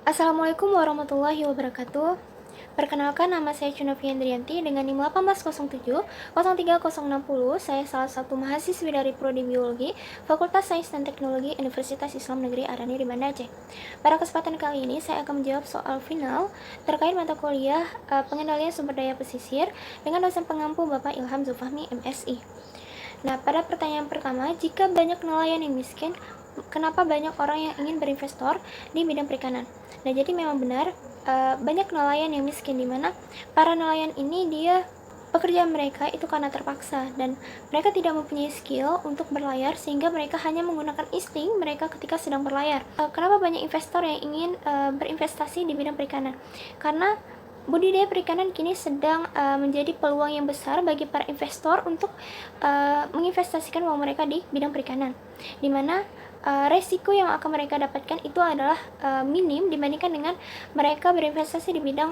Assalamualaikum warahmatullahi wabarakatuh. Perkenalkan, nama saya Cunovi Hendrianti dengan NIM 1807 0360. Saya salah satu mahasiswi dari Prodi Biologi Fakultas Sains dan Teknologi Universitas Islam Negeri Arani di Banda Aceh. Pada kesempatan kali ini saya akan menjawab soal final terkait mata kuliah pengendalian sumber daya pesisir dengan dosen pengampu Bapak Ilham Zulfahmi MSI. Nah, pada pertanyaan pertama, jika banyak nelayan yang miskin, kenapa banyak orang yang ingin berinvestor di bidang perikanan? Nah, jadi memang benar banyak nelayan yang miskin, di mana para nelayan ini pekerjaan mereka itu karena terpaksa dan mereka tidak mempunyai skill untuk berlayar, sehingga mereka hanya menggunakan insting mereka ketika sedang berlayar. Kenapa banyak investor yang ingin berinvestasi di bidang perikanan? Karena budidaya perikanan kini sedang menjadi peluang yang besar bagi para investor untuk menginvestasikan uang mereka di bidang perikanan, di mana resiko yang akan mereka dapatkan itu adalah minim dibandingkan dengan mereka berinvestasi di bidang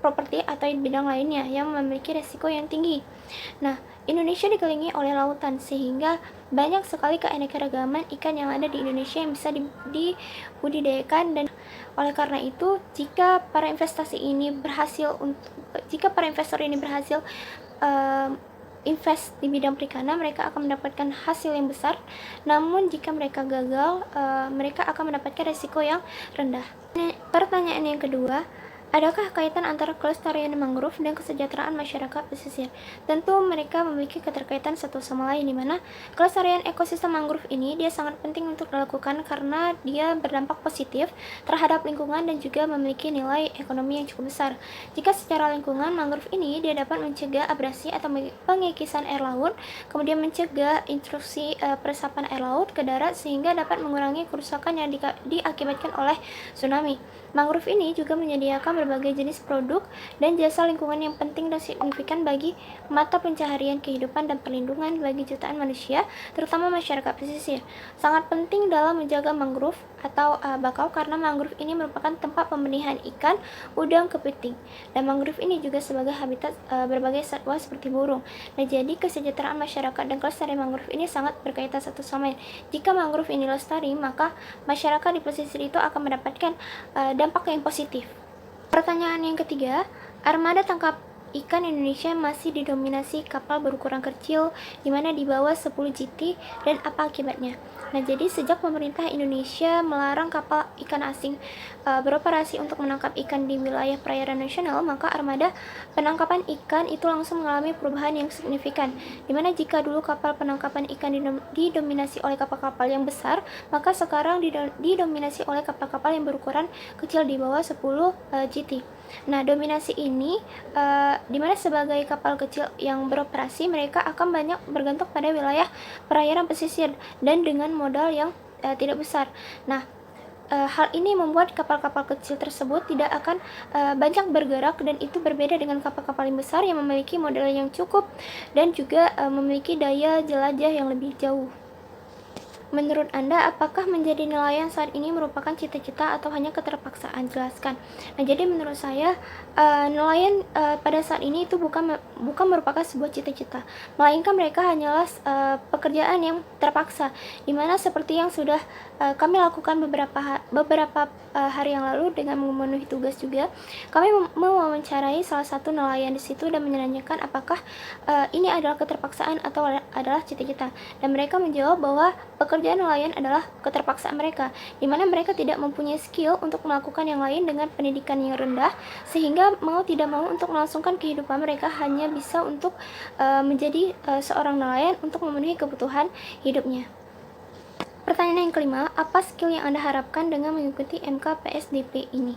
properti atau di bidang lainnya yang memiliki resiko yang tinggi. Nah, Indonesia dikelilingi oleh lautan, sehingga banyak sekali keanekaragaman ikan yang ada di Indonesia yang bisa dibudidayakan. Dan oleh karena itu, jika para investor ini berhasil invest di bidang perikanan, mereka akan mendapatkan hasil yang besar. Namun jika mereka gagal, mereka akan mendapatkan resiko yang rendah. Pertanyaan yang kedua, adakah kaitan antara kelestarian mangrove dan kesejahteraan masyarakat pesisir? Tentu mereka memiliki keterkaitan satu sama lain, di mana kelestarian ekosistem mangrove ini dia sangat penting untuk dilakukan karena dia berdampak positif terhadap lingkungan dan juga memiliki nilai ekonomi yang cukup besar. Jika secara lingkungan, mangrove ini dia dapat mencegah abrasi atau pengekisan air laut, kemudian mencegah intrusi peresapan air laut ke darat, sehingga dapat mengurangi kerusakan yang diakibatkan oleh tsunami. Mangrove ini juga menyediakan berbagai jenis produk dan jasa lingkungan yang penting dan signifikan bagi mata pencaharian kehidupan dan perlindungan bagi jutaan manusia, terutama masyarakat pesisir. Sangat penting dalam menjaga mangrove atau bakau, karena mangrove ini merupakan tempat pembenihan ikan, udang, kepiting. Dan mangrove ini juga sebagai habitat berbagai satwa seperti burung. Nah, jadi kesejahteraan masyarakat dan kelestarian mangrove ini sangat berkaitan satu sama lain. Jika mangrove ini lestari, maka masyarakat di pesisir itu akan mendapatkan dampak yang positif. Pertanyaan yang ketiga, armada tangkap ikan Indonesia masih didominasi kapal berukuran kecil, di mana di bawah 10 GT, dan apa akibatnya? Nah, jadi sejak pemerintah Indonesia melarang kapal ikan asing beroperasi untuk menangkap ikan di wilayah perairan nasional, maka armada penangkapan ikan itu langsung mengalami perubahan yang signifikan, di mana jika dulu kapal penangkapan ikan didominasi oleh kapal-kapal yang besar, maka sekarang didominasi oleh kapal-kapal yang berukuran kecil di bawah 10 GT. Nah, dominasi ini di mana sebagai kapal kecil yang beroperasi, mereka akan banyak bergantung pada wilayah perairan pesisir dan dengan modal yang tidak besar. Nah, hal ini membuat kapal-kapal kecil tersebut tidak akan banyak bergerak, dan itu berbeda dengan kapal-kapal yang besar yang memiliki modal yang cukup dan juga memiliki daya jelajah yang lebih jauh. Menurut Anda, apakah menjadi nelayan saat ini merupakan cita-cita atau hanya keterpaksaan? Jelaskan. Nah, jadi menurut saya nelayan pada saat ini itu bukan merupakan sebuah cita-cita, melainkan mereka hanyalah pekerjaan yang terpaksa, dimana seperti yang sudah kami lakukan beberapa hari yang lalu dengan memenuhi tugas juga. Kami mewawancarai salah satu nelayan di situ dan menanyakan apakah ini adalah keterpaksaan atau adalah cita-cita, dan mereka menjawab bahwa pekerjaan nelayan adalah keterpaksaan mereka, di mana mereka tidak mempunyai skill untuk melakukan yang lain dengan pendidikan yang rendah, sehingga mau tidak mau untuk melangsungkan kehidupan mereka hanya bisa untuk menjadi seorang nelayan untuk memenuhi kebutuhan hidupnya. Pertanyaan yang kelima, apa skill yang Anda harapkan dengan mengikuti MKPSDP ini?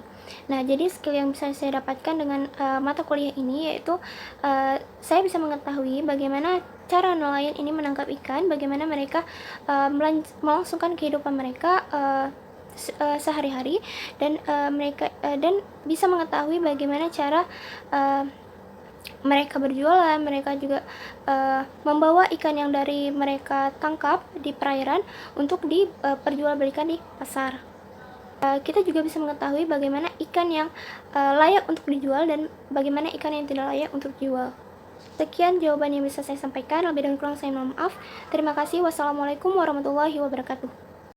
Nah, jadi skill yang bisa saya dapatkan dengan mata kuliah ini yaitu saya bisa mengetahui bagaimana cara nelayan ini menangkap ikan, bagaimana mereka melangsungkan kehidupan mereka sehari-hari, dan dan bisa mengetahui bagaimana cara mereka berjualan. Mereka juga membawa ikan yang dari mereka tangkap di perairan untuk diperjualbelikan di pasar. Kita juga bisa mengetahui bagaimana ikan yang layak untuk dijual dan bagaimana ikan yang tidak layak untuk dijual. Sekian jawaban yang bisa saya sampaikan, lebih dan kurang saya mohon maaf. Terima kasih. Wassalamualaikum warahmatullahi wabarakatuh.